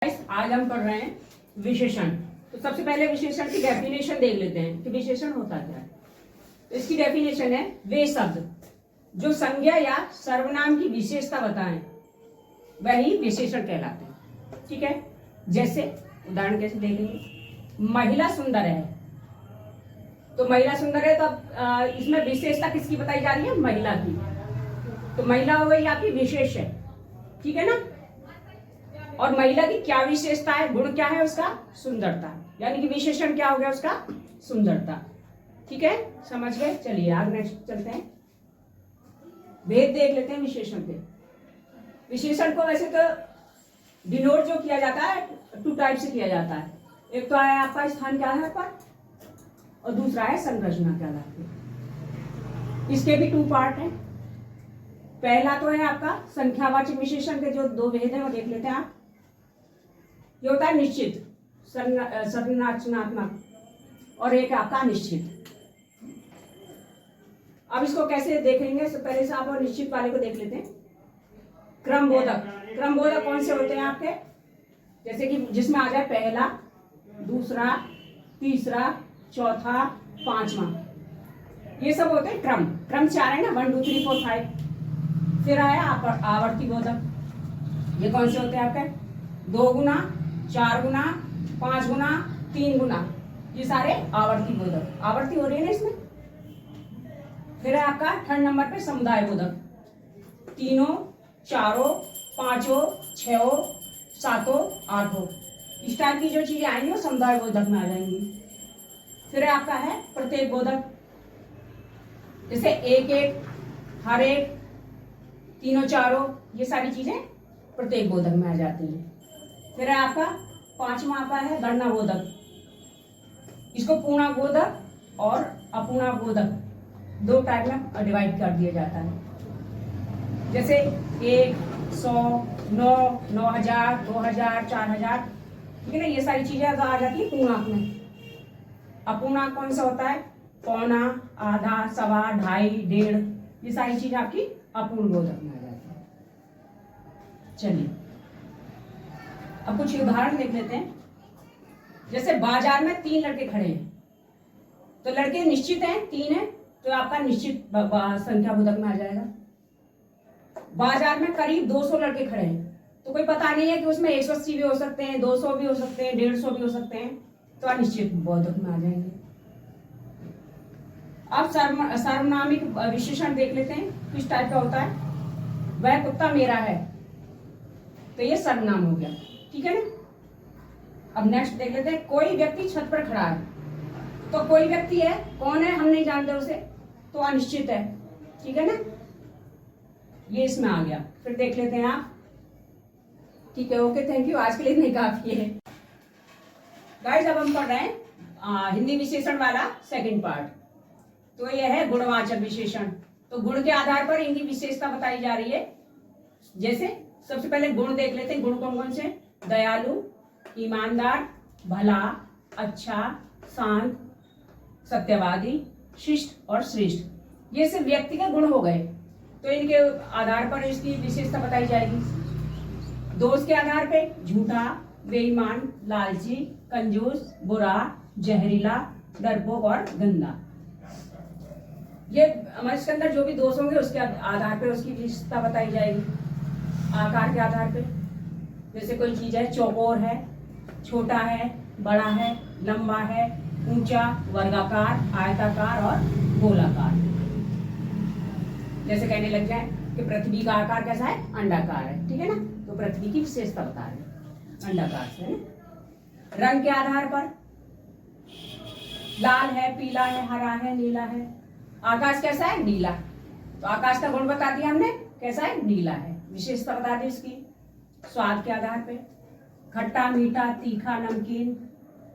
आज हम पढ़ रहे हैं विशेषण। तो सबसे पहले विशेषण की डेफिनेशन देख लेते हैं कि विशेषण होता क्या है। तो इसकी डेफिनेशन है वे शब्द जो संज्ञा या सर्वनाम की विशेषता बताएं वही विशेषण कहलाते हैं। ठीक है, जैसे उदाहरण कैसे देखेंगे, महिला सुंदर है। तो महिला सुंदर है तो अब इसमें विशेषता किसकी बताई जा रही है? महिला की। तो महिला हो गई आपकी विशेष है, ठीक है ना। और महिला की क्या विशेषता है, गुण क्या है उसका? सुंदरता। यानी कि विशेषण क्या हो गया उसका? सुंदरता। ठीक है, समझ गए। चलिए आगे नेक्स्ट चलते हैं, भेद देख लेते हैं विशेषण के। विशेषण को वैसे तो डिनोट जो किया जाता है टू टाइप से किया जाता है। एक तो है आपका स्थान के आधार पर और दूसरा है संरचना के आधार पर। इसके भी टू पार्ट हैं। पहला तो है आपका संख्यावाचक विशेषण के जो दो भेद हैं वो देख लेते हैं आप। ये होता है निश्चित संरचनात्मक और एक आपका निश्चित। अब इसको कैसे देखेंगे, पहले से आप और निश्चित वाले को देख लेते हैं। क्रमबोधक, क्रमबोधक कौन से होते हैं आपके? जैसे कि जिसमें आ जाए पहला, दूसरा, तीसरा, चौथा, पांचवा, ये सब होते हैं क्रम। क्रम चार है ना, 1 2 3 4 5। फिर आया आवर्ती बोधक। ये कौन से होते हैं आपके? 2 गुना, 4 गुना, 5 गुना, 3 गुना, ये सारे आवर्ती बोधक। आवर्ती हो रही है ना इसमें। फिर है आपका थर्ड नंबर पे समुदाय बोधक। 3, 4, 5, 6, 7, 8 इस टाइप की जो चीजें आएंगी वो समुदाय बोधक में आ जाएंगी। फिर आपका है प्रत्येक बोधक, जैसे एक एक, हर एक, तीनों चारों, ये सारी चीजें प्रत्येक बोधक में आ जाती हैं। फिर है आपका पांचवा आपका है गणना बोधक। इसको पूर्णा बोधक और अपूर्णा बोधक दो टाइप में डिवाइड कर दिया जाता है। जैसे 1, 100, 9, 9000, 2000, 4000, ठीक है ना, ये सारी चीजें आ जाती है पूर्णांक में। अपूर्णांक कौन सा होता है? पौना, आधा, सवा, ढाई, 1.5, ये सारी चीजें आपकी अपूर्ण बोधक में आ जाती है। चलिए अब कुछ उदाहरण देख लेते हैं। जैसे बाजार में 3 लड़के खड़े हैं, तो लड़के निश्चित हैं, 3 है, तो आपका निश्चित संख्या बोधक में आ जाएगा। बाजार में करीब 200 लड़के खड़े हैं, तो कोई पता नहीं है कि उसमें 180 भी हो सकते हैं, 200 भी हो सकते हैं, 150 भी हो सकते हैं, तो अनिश्चित बोधक में आ जाएंगे। अब सार्वनामिक विशेषण देख लेते हैं किस टाइप का होता है। वह कुत्ता मेरा है, तो ये सर्वनाम हो गया, ठीक है ना। अब नेक्स्ट देख लेते हैं, कोई व्यक्ति छत पर खड़ा है। तो कोई व्यक्ति है, कौन है हम नहीं जानते उसे, तो अनिश्चित है, ठीक है ना, ये इसमें आ गया। फिर देख लेते हैं आप, ठीक है, ओके, थैंक यू, आज के लिए इतने काफी है गाइस। अब हम पढ़ रहे हैं हिंदी विशेषण वाला सेकंड पार्ट। तो यह है गुणवाचक विशेषण। तो गुण के आधार पर इनकी विशेषता बताई जा रही है। जैसे सबसे पहले गुण देख लेते हैं। गुण कौन कौन से? दयालु, ईमानदार, भला, अच्छा, शांत, सत्यवादी, शिष्ट और श्रेष्ठ। ये सिर्फ व्यक्ति के गुण हो गए, तो इनके आधार पर इसकी विशेषता बताई जाएगी। दोष के आधार पे झूठा, बेईमान, लालची, कंजूस, बुरा, जहरीला, डरपोक और गंदा। ये इसके अंदर जो भी दोष होंगे उसके आधार पे उसकी विशेषता बताई जाएगी। आकार के आधार पे, जैसे कोई चीज है चौकोर है, छोटा है, बड़ा है, लंबा है, ऊंचा, वर्गाकार, आयताकार और गोलाकार। जैसे कहने लग जाए कि पृथ्वी का आकार कैसा है? अंडाकार है, ठीक है ना, तो पृथ्वी की विशेषता बता रहे हैं अंडाकार से, है ना। रंग के आधार पर लाल है, पीला है, हरा है, नीला है। आकाश कैसा है? नीला। तो आकाश का गुण बता दिया हमने, कैसा है? नीला है। विशेषता बता दी इसकी। स्वाद के आधार पे खट्टा, मीठा, तीखा, नमकीन,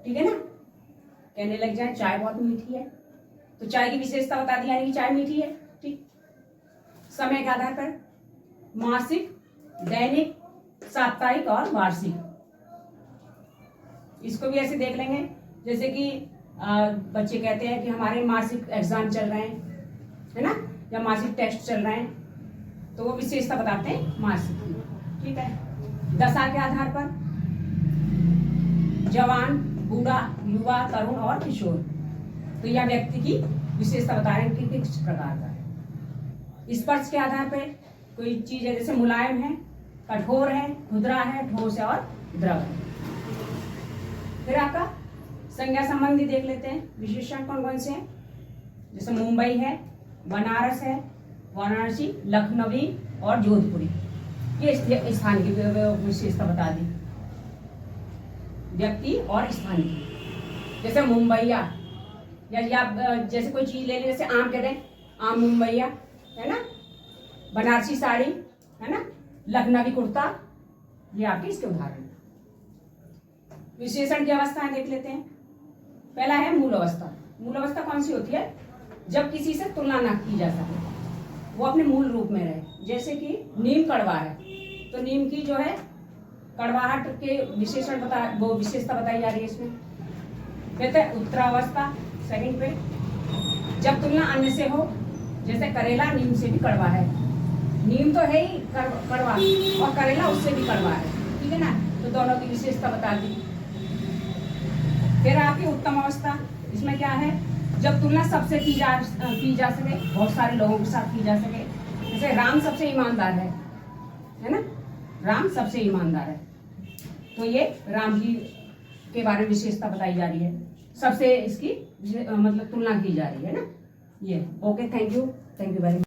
ठीक है ना। कहने लग जाए चाय बहुत मीठी है, तो चाय की विशेषता बता दी, यानी कि चाय मीठी है, ठीक। समय के आधार पर मासिक, दैनिक, साप्ताहिक और वार्षिक। इसको भी ऐसे देख लेंगे, जैसे कि बच्चे कहते हैं कि हमारे मासिक एग्जाम चल रहे हैं, है ना, या मासिक टेस्ट चल रहे हैं, तो वो विशेषता बताते हैं मासिक की, ठीक है। दशा के आधार पर जवान, बूढ़ा, युवा, तरुण और किशोर। तो यह व्यक्ति की विशेषता बता रहे हैं कि किस प्रकार का है। स्पर्श के आधार पर कोई चीज है, जैसे मुलायम है, कठोर है, खुदरा है, ठोस है और द्रव है। फिर आपका संज्ञा संबंधी देख लेते हैं, विशेषण कौन कौन से हैं। जैसे मुंबई है, बनारस है, वाराणसी, लखनवी और जोधपुरी। ये स्थान की विशेषता बता दी, व्यक्ति और स्थान की। जैसे मुंबईया, या आप जैसे कोई चीज ले लें, जैसे आम कहते हैं, आम मुंबईया, है ना। बनारसी साड़ी, है ना, लखनवी कुर्ता, ये आपके इसके उदाहरण। विशेषण की अवस्थाएं देख लेते हैं। पहला है मूल अवस्था। मूल अवस्था कौन सी होती है? जब किसी से तुलना न की जा सके, वो अपने मूल रूप में रहे। जैसे कि नीम कड़वा है, तो नीम की जो है कड़वाहट के विशेषण वो विशेषता बताई जा रही है इसमें। कहते हैं उत्तरावस्था, सेकंड पे, जब तुलना अन्य से हो, जैसे करेला नीम से भी कड़वा है। नीम तो है ही कड़वा और करेला उससे भी कड़वा है, ठीक है ना। तो दोनों की विशेषता बता दी। फिर आपकी उत्तम अवस्था, इसमें क्या है? जब तुलना सबसे की जा सके, बहुत सारे लोगों के साथ की जा सके। जैसे राम सबसे ईमानदार है ना, राम सबसे ईमानदार है। तो ये राम जी के बारे में विशेषता बताई जा रही है, सबसे इसकी मतलब तुलना की जा रही है ना। ये okay, thank you very much.